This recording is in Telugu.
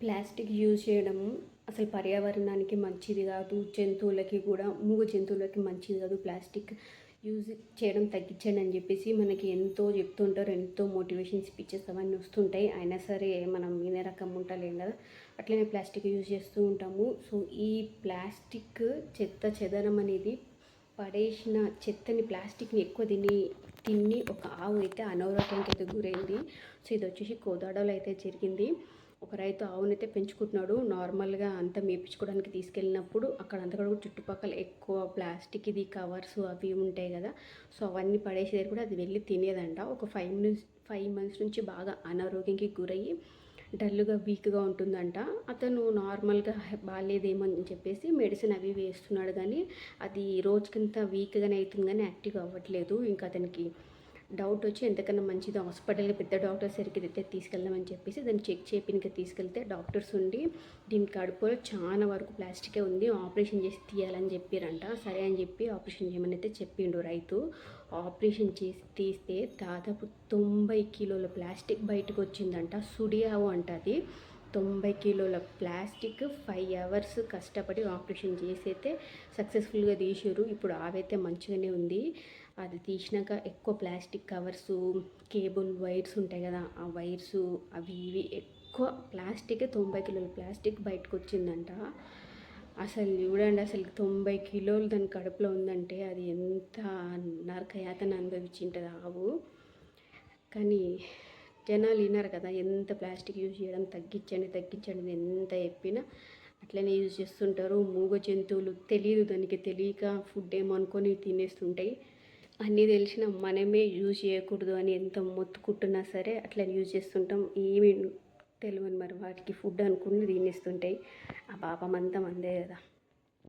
ప్లాస్టిక్ యూజ్ చేయడం అసలు పర్యావరణానికి మంచిది కాదు. జంతువులకి కూడా, మూగ జంతువులకి మంచిది కాదు. ప్లాస్టిక్ యూజ్ చేయడం తగ్గించండి అని చెప్పేసి మనకి ఎంతో చెప్తుంటారు. ఎంతో మోటివేషన్ స్పీచెస్ అవన్నీ వస్తుంటాయి. అయినా సరే మనం వినే రకం ఉంటలేం కదా. అట్లనే ప్లాస్టిక్ యూజ్ చేస్తూ ఉంటాము. సో ఈ ప్లాస్టిక్ చెత్త చెదరం అనేది పడేసిన చెత్తని, ప్లాస్టిక్ని ఎక్కువ తిని ఒక ఆవు అయితే అనారోగ్యానికి అయితే గురైంది. సో ఇది వచ్చేసి కోదాడలో అయితే జరిగింది. ఒక రైతు ఆవునైతే పెంచుకుంటున్నాడు. నార్మల్గా అంతా మేపించుకోవడానికి తీసుకెళ్ళినప్పుడు అక్కడ కూడా చుట్టుపక్కల ఎక్కువ ప్లాస్టిక్ ఇది కవర్స్ అవి ఉంటాయి కదా. సో అవన్నీ పడేసేది కూడా అది వెళ్ళి తినేదంట. ఒక 5 మంత్స్ నుంచి బాగా అనారోగ్యానికి గురయ్యి డల్గా వీక్గా ఉంటుందంట. అతను నార్మల్గా బాగాలేదేమని చెప్పేసి మెడిసిన్ అవి వేస్తున్నాడు, కానీ అది రోజుకింత వీక్గానే అవుతుంది కానీ యాక్టివ్ అవ్వట్లేదు. ఇంకా అతనికి డౌట్ వచ్చి ఎంతకన్నా మంచిది హాస్పిటల్కి పెద్ద డాక్టర్స్ దగ్గరికి తీసుకెళ్దామని చెప్పేసి దాన్ని చెక్ చేయడానికి తీసుకెళ్తే డాక్టర్స్ ఉండి దీని కడుపులో చాలా వరకు ప్లాస్టికే ఉంది, ఆపరేషన్ చేసి తీయాలని చెప్పారంట. సరే అని చెప్పి ఆపరేషన్ చేయమని అయితే చెప్పిండు రైతు. ఆపరేషన్ చేసి తీస్తే దాదాపు 90 కిలోల ప్లాస్టిక్ బయటకు వచ్చిందంట. సుడియావు అంట అది. 90 కిలోల ప్లాస్టిక్ 5 అవర్స్ కష్టపడి ఆపరేషన్ చేసి అయితే సక్సెస్ఫుల్గా తీసారు. ఇప్పుడు ఆవైతే మంచిగానే ఉంది. అది తీసినాక ఎక్కువ ప్లాస్టిక్ కవర్సు, కేబుల్ వైర్స్ ఉంటాయి కదా, ఆ వైర్సు అవి ఇవి ఎక్కువ ప్లాస్టిక్, 90 కిలోల ప్లాస్టిక్ బయటకు వచ్చిందంట. అసలు చూడండి, అసలు 90 కిలోలు దాని కడుపులో ఉందంటే అది ఎంత నరకయాతన అనుభవించింటుంది ఆవు. కానీ జనాలు విన్నారు కదా, ఎంత ప్లాస్టిక్ యూజ్ చేయడం తగ్గించండి ఎంత చెప్పినా అట్లనే యూజ్ చేస్తుంటారు. మూగ జంతువులు తెలియదు, దానికి తెలియక ఫుడ్ ఏమో అనుకొని తినేస్తుంటాయి. అన్నీ తెలిసిన మనమే యూజ్ చేయకూడదు అని ఎంత మొత్తుకుంటున్నా సరే అట్లా యూజ్ చేస్తుంటాం. ఏమి తెలియని మరి వాటికి ఫుడ్ అనుకుని తినేస్తుంటాయి. ఆ పాపం అంతా మందే కదా.